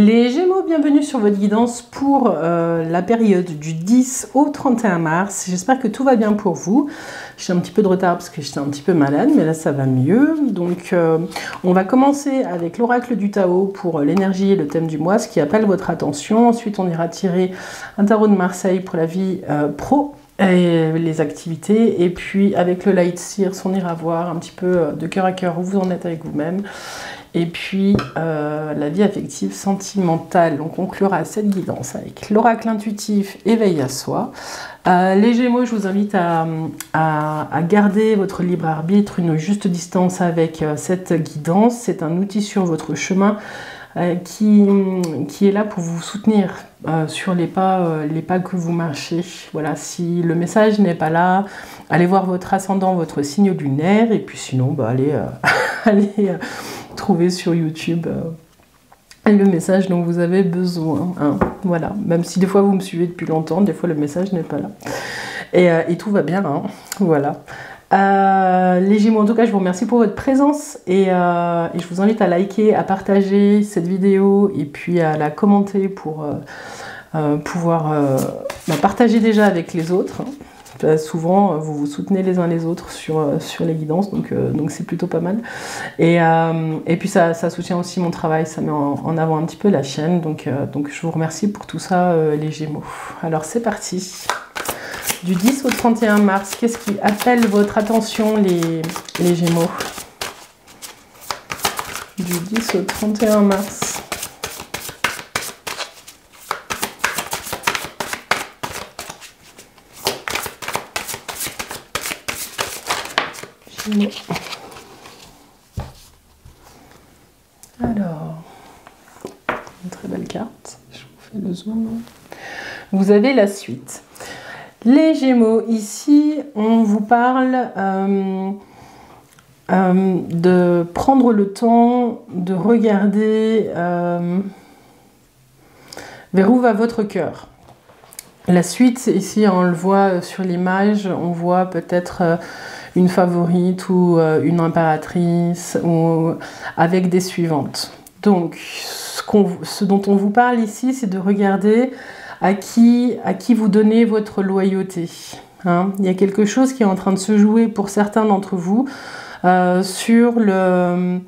Les Gémeaux, bienvenue sur votre guidance pour la période du 10 au 31 mars. J'espère que tout va bien pour vous. J'ai un petit peu de retard parce que j'étais un petit peu malade, mais là ça va mieux. Donc on va commencer avec l'oracle du Tao pour l'énergie et le thème du mois, ce qui appelle votre attention. Ensuite on ira tirer un tarot de Marseille pour la vie pro et les activités. Et puis avec le Light Seers, on ira voir un petit peu de cœur à cœur où vous en êtes avec vous-même. Et puis la vie affective sentimentale. On conclura cette guidance avec l'oracle intuitif éveil à soi. Les Gémeaux, je vous invite à garder votre libre arbitre, une juste distance avec cette guidance. C'est un outil sur votre chemin qui est là pour vous soutenir sur les pas que vous marchez. Voilà, si le message n'est pas là, allez voir votre ascendant, votre signe lunaire, et puis sinon, allez trouver sur YouTube le message dont vous avez besoin. Hein. Voilà, même si des fois vous me suivez depuis longtemps, des fois le message n'est pas là. Et tout va bien, hein. Voilà. Les Gémeaux, en tout cas, je vous remercie pour votre présence et je vous invite à liker, à partager cette vidéo et puis à la commenter pour pouvoir partager déjà avec les autres. Hein. Souvent, vous vous soutenez les uns les autres sur les guidances, donc c'est plutôt pas mal. Et puis ça soutient aussi mon travail, ça met en avant un petit peu la chaîne, donc je vous remercie pour tout ça, les Gémeaux. Alors c'est parti. Du 10 au 31 mars, qu'est-ce qui appelle votre attention, les Gémeaux? Du 10 au 31 mars. Gémeaux. Alors, une très belle carte. Je vous fais le zoom. Vous avez la suite. Les Gémeaux, ici, on vous parle de prendre le temps de regarder vers où va votre cœur. La suite, ici, on le voit sur l'image, on voit peut-être une favorite ou une impératrice ou avec des suivantes. Donc, ce dont on vous parle ici, c'est de regarder à qui vous donnez votre loyauté. Hein. Il y a quelque chose qui est en train de se jouer pour certains d'entre vous sur le...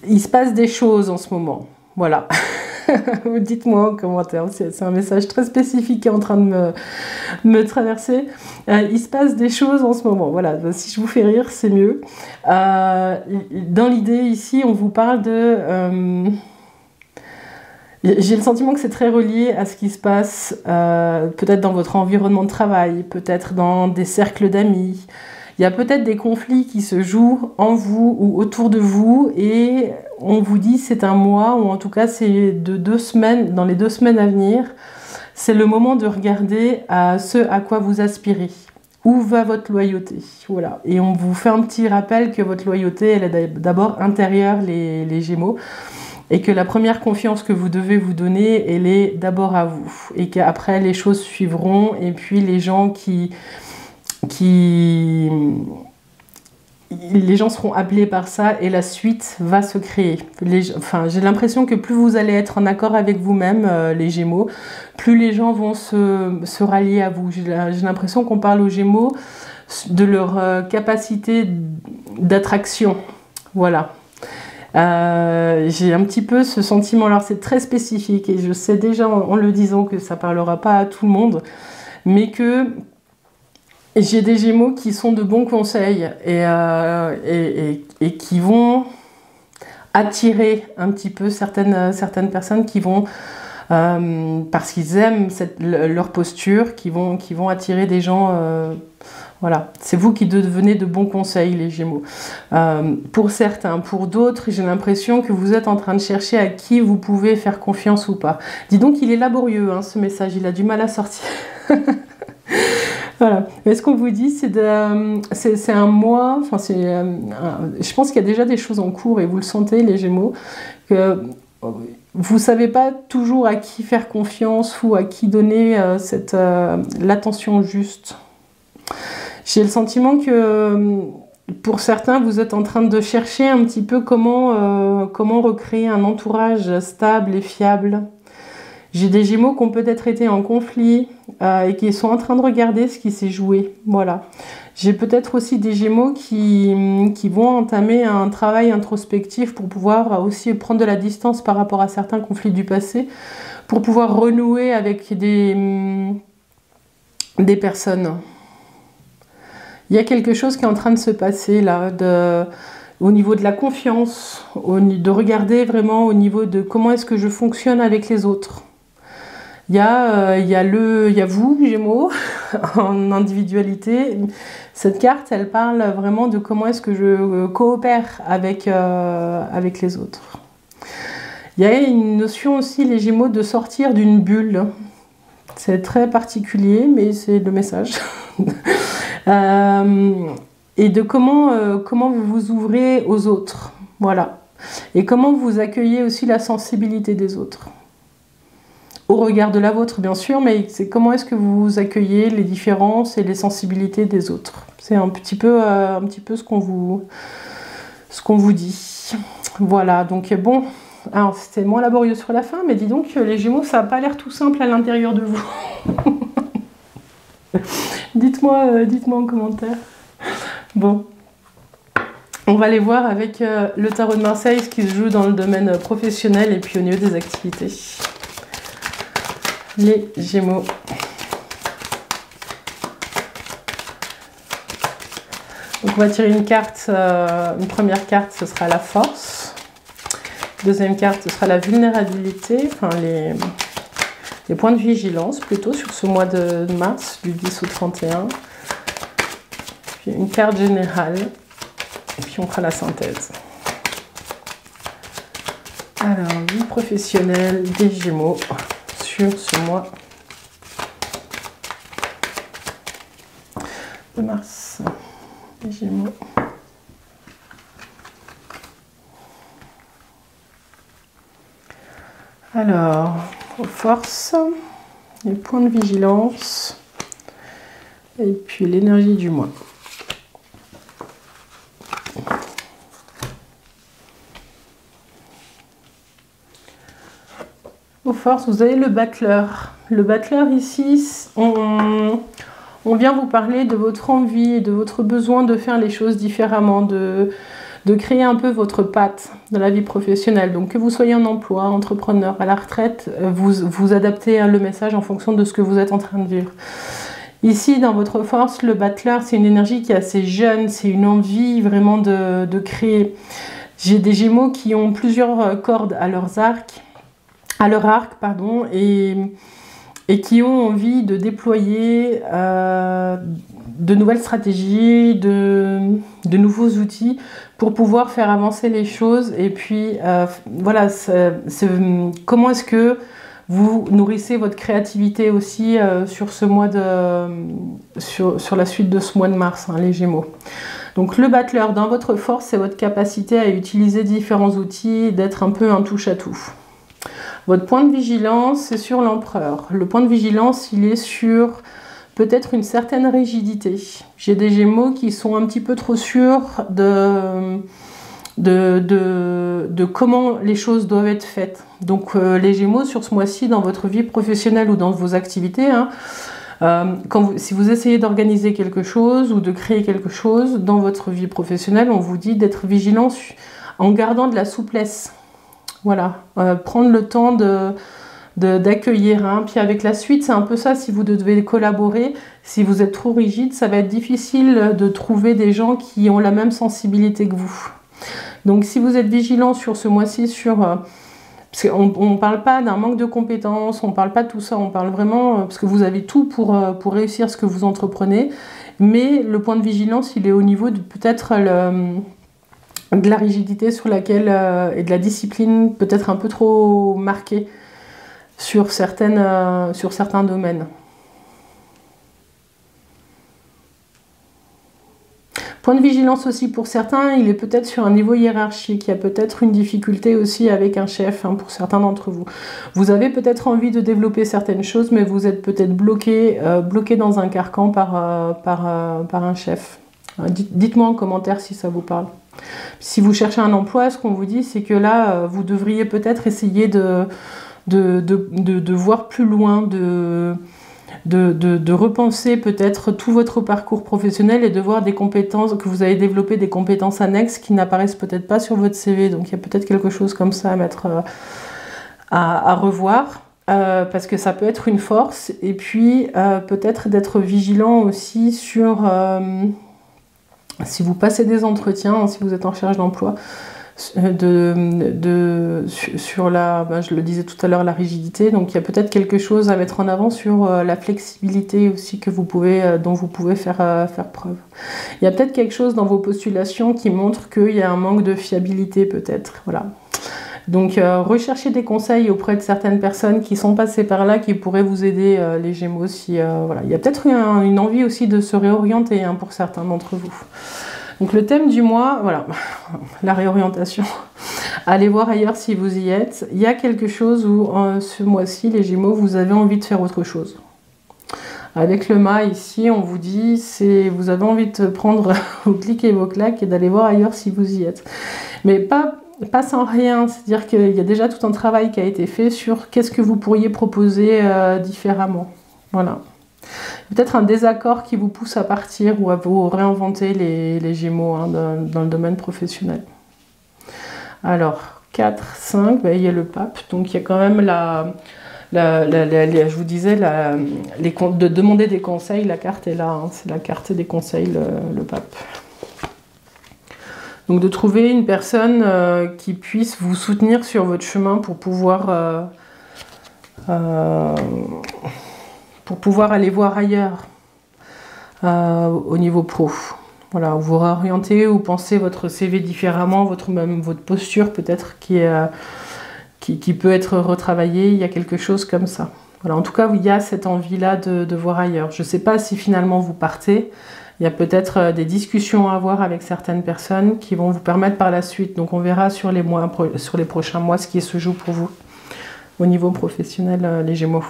Il se passe des choses en ce moment. Voilà. Dites-moi en commentaire, c'est un message très spécifique qui est en train de me traverser. Il se passe des choses en ce moment, voilà, si je vous fais rire, c'est mieux. Dans l'idée ici, on vous parle de... J'ai le sentiment que c'est très relié à ce qui se passe peut-être dans votre environnement de travail, peut-être dans des cercles d'amis. Il y a peut-être des conflits qui se jouent en vous ou autour de vous et on vous dit c'est un mois ou en tout cas c'est de 2 semaines, dans les 2 semaines à venir, c'est le moment de regarder à ce à quoi vous aspirez. Où va votre loyauté? Voilà. Et on vous fait un petit rappel que votre loyauté elle est d'abord intérieure, les Gémeaux, et que la première confiance que vous devez vous donner, elle est d'abord à vous et qu'après les choses suivront et puis les gens les gens seront appelés par ça et la suite va se créer. J'ai l'impression que plus vous allez être en accord avec vous-même, les Gémeaux, plus les gens vont se rallier à vous. J'ai l'impression qu'on parle aux Gémeaux de leur capacité d'attraction. Voilà. J'ai un petit peu ce sentiment. Alors c'est très spécifique et je sais déjà en le disant que ça parlera pas à tout le monde, mais que j'ai des Gémeaux qui sont de bons conseils et qui vont attirer un petit peu certaines personnes qui vont, parce qu'ils aiment leur posture, qui vont attirer des gens. Voilà, c'est vous qui devenez de bons conseils, les Gémeaux. Pour certains, pour d'autres, j'ai l'impression que vous êtes en train de chercher à qui vous pouvez faire confiance ou pas. Dis donc, il est laborieux, hein, ce message, il a du mal à sortir. Voilà. Mais ce qu'on vous dit, c'est un mois, je pense qu'il y a déjà des choses en cours et vous le sentez, les Gémeaux, que vous ne savez pas toujours à qui faire confiance ou à qui donner l'attention juste. J'ai le sentiment que pour certains, vous êtes en train de chercher un petit peu comment recréer un entourage stable et fiable. J'ai des Gémeaux qui ont peut-être été en conflit et qui sont en train de regarder ce qui s'est joué. Voilà. J'ai peut-être aussi des Gémeaux qui vont entamer un travail introspectif pour pouvoir aussi prendre de la distance par rapport à certains conflits du passé, pour pouvoir renouer avec des personnes. Il y a quelque chose qui est en train de se passer là, au niveau de la confiance, de regarder vraiment au niveau de comment est-ce que je fonctionne avec les autres. Il y a vous, Gémeaux, en individualité. Cette carte, elle parle vraiment de comment est-ce que je coopère avec les autres. Il y a une notion aussi, les Gémeaux, de sortir d'une bulle. C'est très particulier, mais c'est le message. Et de comment vous vous ouvrez aux autres. Voilà. Et comment vous accueillez aussi la sensibilité des autres. Au regard de la vôtre, bien sûr, mais c'est comment est-ce que vous accueillez les différences et les sensibilités des autres. C'est un petit peu ce qu'on vous dit. Voilà, donc bon, alors c'était moins laborieux sur la fin, mais dis donc, les Gémeaux, ça n'a pas l'air tout simple à l'intérieur de vous. Dites-moi en commentaire. Bon, on va aller voir avec le tarot de Marseille ce qui se joue dans le domaine professionnel et puis au niveau des activités. Les Gémeaux. Donc on va tirer une carte, une première carte ce sera la force, deuxième carte ce sera la vulnérabilité, enfin les points de vigilance plutôt sur ce mois de mars, du 10 au 31, puis une carte générale, et puis on fera la synthèse. Alors, vie professionnelle des Gémeaux sur ce mois de mars. Les Gémeaux. Alors, aux forces, les points de vigilance et puis l'énergie du mois. Aux forces, vous avez le battleur. Le battleur ici, on vient vous parler de votre envie et de votre besoin de faire les choses différemment, de créer un peu votre patte dans la vie professionnelle. Donc que vous soyez en emploi, entrepreneur, à la retraite, vous adaptez le message en fonction de ce que vous êtes en train de vivre. Ici, dans votre force, le battleur, c'est une énergie qui est assez jeune, c'est une envie vraiment de créer. J'ai des Gémeaux qui ont plusieurs cordes à leur arc, et qui ont envie de déployer de nouvelles stratégies, de nouveaux outils pour pouvoir faire avancer les choses. Et puis, voilà, comment est-ce que vous nourrissez votre créativité aussi sur ce mois sur la suite de ce mois de mars, hein, les Gémeaux. Donc le battleur, dans votre force, c'est votre capacité à utiliser différents outils, d'être un peu un touche-à-tout. Votre point de vigilance, c'est sur l'empereur. Le point de vigilance, il est sur peut-être une certaine rigidité. J'ai des Gémeaux qui sont un petit peu trop sûrs de comment les choses doivent être faites. Donc les Gémeaux, sur ce mois-ci, dans votre vie professionnelle ou dans vos activités, hein, si vous essayez d'organiser quelque chose ou de créer quelque chose dans votre vie professionnelle, on vous dit d'être vigilant en gardant de la souplesse. Voilà, prendre le temps d'accueillir. Hein. Puis avec la suite, c'est un peu ça, si vous devez collaborer, si vous êtes trop rigide, ça va être difficile de trouver des gens qui ont la même sensibilité que vous. Donc si vous êtes vigilant sur ce mois-ci, parce qu'on ne parle pas d'un manque de compétences, on ne parle pas de tout ça, on parle vraiment, parce que vous avez tout pour réussir ce que vous entreprenez, mais le point de vigilance, il est au niveau de peut-être de la rigidité sur laquelle et de la discipline peut-être un peu trop marquée sur certains domaines. Point de vigilance aussi pour certains, il est peut-être sur un niveau hiérarchique, il y a peut-être une difficulté aussi avec un chef, hein, pour certains d'entre vous. Vous avez peut-être envie de développer certaines choses, mais vous êtes peut-être bloqué dans un carcan par un chef. Dites-moi en commentaire si ça vous parle. Si vous cherchez un emploi, ce qu'on vous dit, c'est que là, vous devriez peut-être essayer de voir plus loin, de repenser peut-être tout votre parcours professionnel et de voir des compétences, que vous avez développé des compétences annexes qui n'apparaissent peut-être pas sur votre CV. Donc il y a peut-être quelque chose comme ça à mettre à revoir. Parce que ça peut être une force. Et puis peut-être d'être vigilant aussi sur... si vous passez des entretiens, si vous êtes en recherche d'emploi, sur la, je le disais tout à l'heure, la rigidité. Donc il y a peut-être quelque chose à mettre en avant sur la flexibilité aussi que vous pouvez, dont vous pouvez faire preuve. Il y a peut-être quelque chose dans vos postulations qui montre qu'il y a un manque de fiabilité peut-être. Voilà. Donc recherchez des conseils auprès de certaines personnes qui sont passées par là, qui pourraient vous aider, les Gémeaux. Voilà. Il y a peut-être une envie aussi de se réorienter pour certains d'entre vous. Donc le thème du mois, voilà, la réorientation. Allez voir ailleurs si vous y êtes. Il y a quelque chose où ce mois-ci, les Gémeaux, vous avez envie de faire autre chose. Avec le mât ici, on vous dit, vous avez envie de prendre vos clics et vos claques et d'aller voir ailleurs si vous y êtes. Mais pas sans rien, c'est-à-dire qu'il y a déjà tout un travail qui a été fait sur qu'est-ce que vous pourriez proposer différemment. Voilà. Peut-être un désaccord qui vous pousse à partir ou à vous réinventer les Gémeaux dans le domaine professionnel. Alors, 4, 5, il y a le pape, donc il y a quand même je vous disais, de demander des conseils, la carte est là, c'est la carte des conseils, le pape. Donc de trouver une personne qui puisse vous soutenir sur votre chemin pour pouvoir aller voir ailleurs au niveau pro. Voilà, vous réorienter ou penser votre CV différemment, votre posture peut-être qui peut être retravaillée. Il y a quelque chose comme ça. Voilà, en tout cas, il y a cette envie-là de voir ailleurs. Je ne sais pas si finalement vous partez. Il y a peut-être des discussions à avoir avec certaines personnes qui vont vous permettre par la suite. Donc on verra sur les prochains mois ce qui se joue pour vous au niveau professionnel, les Gémeaux.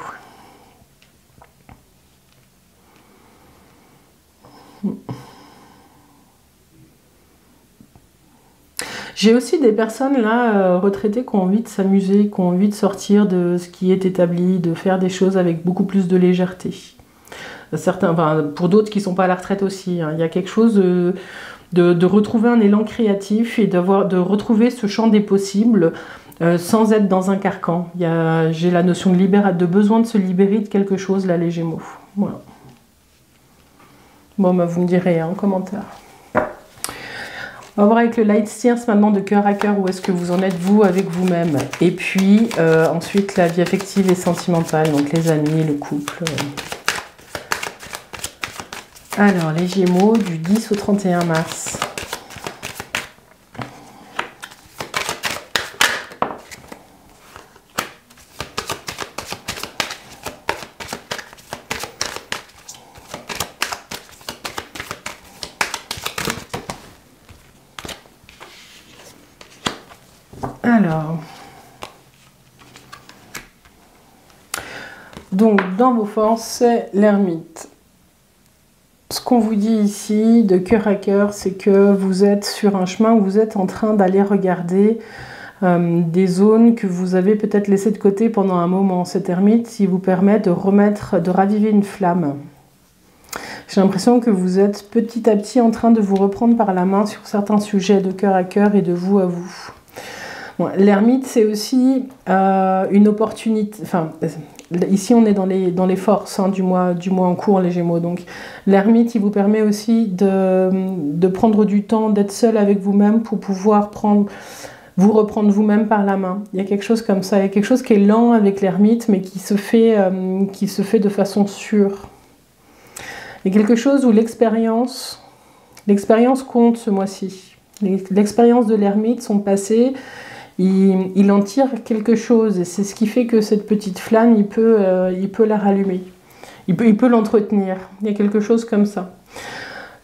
J'ai aussi des personnes là, retraitées, qui ont envie de s'amuser, qui ont envie de sortir de ce qui est établi, de faire des choses avec beaucoup plus de légèreté. Pour d'autres qui ne sont pas à la retraite aussi, il y a quelque chose de retrouver un élan créatif et de retrouver ce champ des possibles sans être dans un carcan. J'ai la notion de besoin de se libérer de quelque chose, là, les Gémeaux. Voilà. Bon, vous me direz en commentaire. On va voir avec le Light Steers maintenant de cœur à cœur où est-ce que vous en êtes vous avec vous-même. Et puis ensuite la vie affective et sentimentale, donc les amis, le couple. Alors les Gémeaux du 10 au 31 mars. Alors, donc dans vos forces, c'est l'ermite. Ce qu'on vous dit ici, de cœur à cœur, c'est que vous êtes sur un chemin où vous êtes en train d'aller regarder des zones que vous avez peut-être laissées de côté pendant un moment. Cet ermite, il vous permet de raviver une flamme. J'ai l'impression que vous êtes petit à petit en train de vous reprendre par la main sur certains sujets de cœur à cœur et de vous à vous. Bon, l'ermite, c'est aussi une opportunité. Enfin, ici, on est dans les forces du mois en cours, les Gémeaux. Donc, l'ermite, il vous permet aussi de prendre du temps, d'être seul avec vous-même pour pouvoir vous reprendre vous-même par la main. Il y a quelque chose comme ça. Il y a quelque chose qui est lent avec l'ermite, mais qui se fait de façon sûre. Il y a quelque chose où l'expérience compte ce mois-ci. L'expérience de l'ermite, son passé, il en tire quelque chose. Et c'est ce qui fait que cette petite flamme, il peut la rallumer. Il peut l'entretenir. Il y a quelque chose comme ça.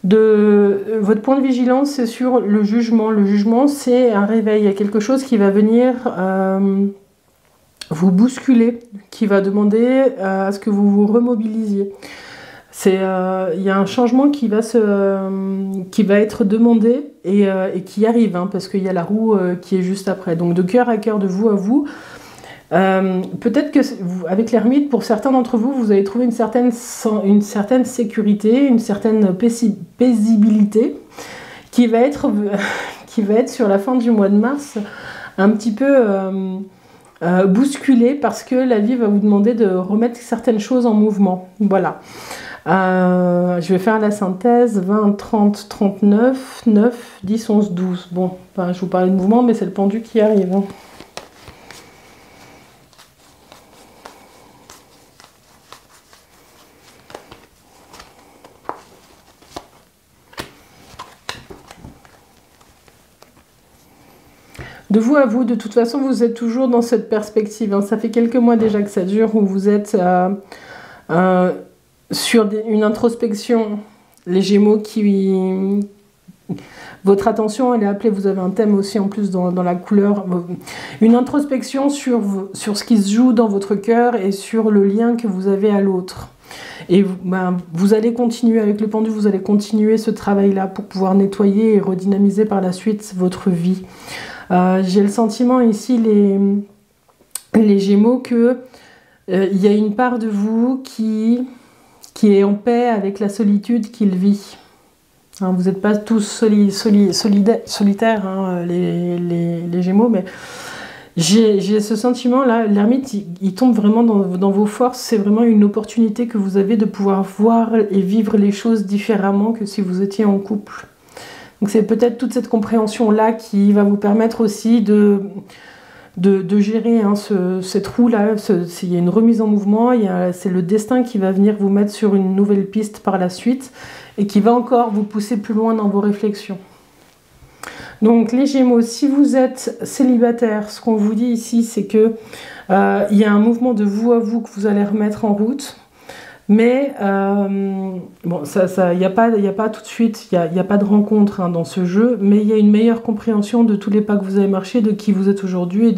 Votre point de vigilance, c'est sur le jugement. Le jugement, c'est un réveil. Il y a quelque chose qui va venir vous bousculer, qui va demander à ce que vous vous remobilisiez. Il y a un changement qui va être demandé et qui arrive, hein, parce qu'il y a la roue qui est juste après. Donc de cœur à cœur, de vous à vous. Peut-être que avec l'ermite, pour certains d'entre vous, vous allez trouver une certaine sécurité, une certaine paisibilité qui va être sur la fin du mois de mars un petit peu bousculée, parce que la vie va vous demander de remettre certaines choses en mouvement. Voilà. Je vais faire la synthèse. 20, 30, 39, 9, 10, 11, 12. Bon, enfin, je vous parlais de mouvement, mais c'est le pendu qui arrive, hein. De vous à vous, de toute façon, vous êtes toujours dans cette perspective, hein. Ça fait quelques mois déjà que ça dure, où vous êtes sur une introspection. Les Gémeaux votre attention, elle est appelée, vous avez un thème aussi en plus dans la couleur, une introspection sur ce qui se joue dans votre cœur et sur le lien que vous avez à l'autre. Et vous allez continuer avec le pendu, vous allez continuer ce travail-là pour pouvoir nettoyer et redynamiser par la suite votre vie. J'ai le sentiment ici, les Gémeaux, que il y a une part de vous qui est en paix avec la solitude qu'il vit. Hein, vous n'êtes pas tous solitaires, hein, les Gémeaux, mais j'ai ce sentiment-là. L'ermite, il tombe vraiment dans vos forces. C'est vraiment une opportunité que vous avez de pouvoir voir et vivre les choses différemment que si vous étiez en couple. Donc c'est peut-être toute cette compréhension-là qui va vous permettre aussi de gérer, hein, cette roue-là. Il y a une remise en mouvement, c'est le destin qui va venir vous mettre sur une nouvelle piste par la suite et qui va encore vous pousser plus loin dans vos réflexions. Donc les Gémeaux, si vous êtes célibataire, ce qu'on vous dit ici, c'est que il y a un mouvement de vous à vous que vous allez remettre en route. Mais bon, il n'y a pas tout de suite, il n'y a pas de rencontre, hein, dans ce jeu, mais il y a une meilleure compréhension de tous les pas que vous avez marchés, de qui vous êtes aujourd'hui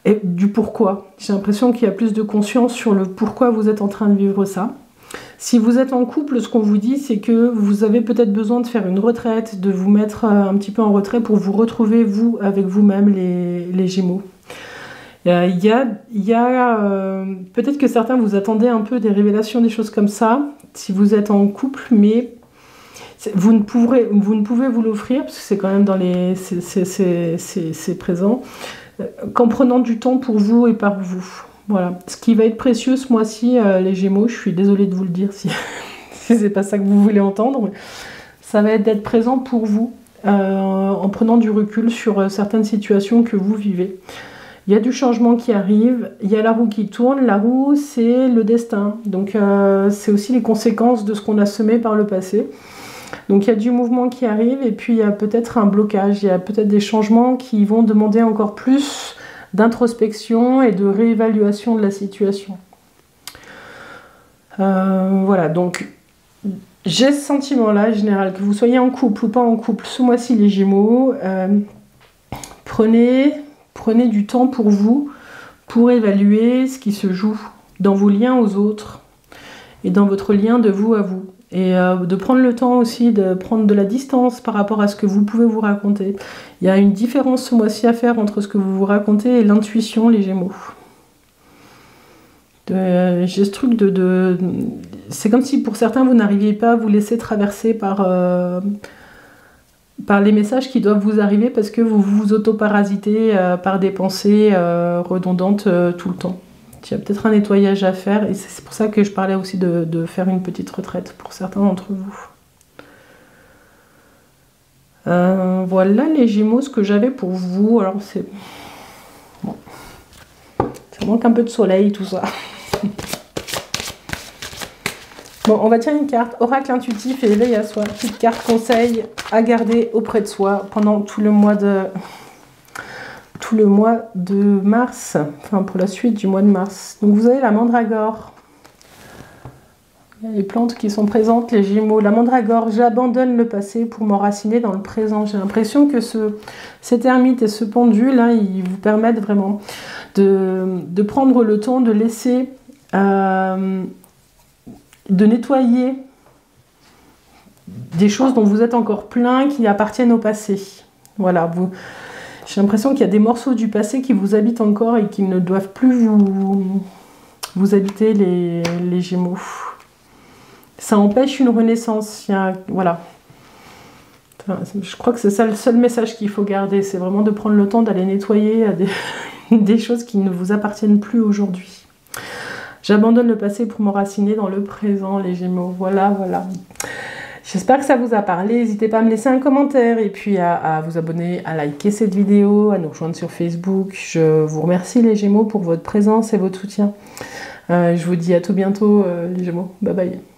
et du pourquoi. J'ai l'impression qu'il y a plus de conscience sur le pourquoi vous êtes en train de vivre ça. Si vous êtes en couple, ce qu'on vous dit, c'est que vous avez peut-être besoin de faire une retraite, de vous mettre un petit peu en retrait pour vous retrouver, vous, avec vous-même, les Gémeaux. Peut-être que certains vous attendez un peu des révélations, des choses comme ça, si vous êtes en couple, mais vous ne pouvez vous l'offrir, parce que c'est quand même c'est présent, qu'en prenant du temps pour vous et par vous. Voilà. Ce qui va être précieux ce mois-ci, les Gémeaux, je suis désolée de vous le dire si c'est pas ça que vous voulez entendre, mais ça va être d'être présent pour vous, en prenant du recul sur certaines situations que vous vivez. Il y a du changement qui arrive, il y a la roue qui tourne. La roue, c'est le destin. Donc, c'est aussi les conséquences de ce qu'on a semé par le passé. Donc, il y a du mouvement qui arrive et puis il y a peut-être un blocage. Il y a peut-être des changements qui vont demander encore plus d'introspection et de réévaluation de la situation. Voilà, donc j'ai ce sentiment-là, général, que vous soyez en couple ou pas en couple, ce mois-ci, les Gémeaux, prenez du temps pour vous, pour évaluer ce qui se joue dans vos liens aux autres et dans votre lien de vous à vous. Et de prendre le temps aussi de prendre de la distance par rapport à ce que vous pouvez vous raconter. Il y a une différence ce mois-ci à faire entre ce que vous vous racontez et l'intuition, les Gémeaux. J'ai ce truc c'est comme si pour certains vous n'arriviez pas à vous laisser traverser par les messages qui doivent vous arriver parce que vous vous autoparasitez par des pensées redondantes tout le temps. Il y a peut-être un nettoyage à faire et c'est pour ça que je parlais aussi de faire une petite retraite pour certains d'entre vous. Voilà les Gémeaux, ce que j'avais pour vous. Alors c'est... Bon. Ça manque un peu de soleil tout ça. Bon, on va tirer une carte, oracle intuitif et éveil à soi. Petite carte conseil à garder auprès de soi pendant tout le mois de mars, enfin pour la suite du mois de mars. Donc vous avez la mandragore. Il y a les plantes qui sont présentes, les Gémeaux. La mandragore, j'abandonne le passé pour m'enraciner dans le présent. J'ai l'impression que cet ermite et ce pendu là, ils vous permettent vraiment de prendre le temps de laisser de nettoyer des choses dont vous êtes encore plein, qui appartiennent au passé. Voilà, j'ai l'impression qu'il y a des morceaux du passé qui vous habitent encore et qui ne doivent plus vous habiter, les Gémeaux. Ça empêche une renaissance. Voilà. Enfin, je crois que c'est ça le seul message qu'il faut garder, c'est vraiment de prendre le temps d'aller nettoyer des choses qui ne vous appartiennent plus aujourd'hui. J'abandonne le passé pour m'enraciner dans le présent, les Gémeaux. Voilà, voilà. J'espère que ça vous a parlé. N'hésitez pas à me laisser un commentaire et puis à vous abonner, à liker cette vidéo, à nous rejoindre sur Facebook. Je vous remercie les Gémeaux pour votre présence et votre soutien. Je vous dis à tout bientôt les Gémeaux. Bye bye.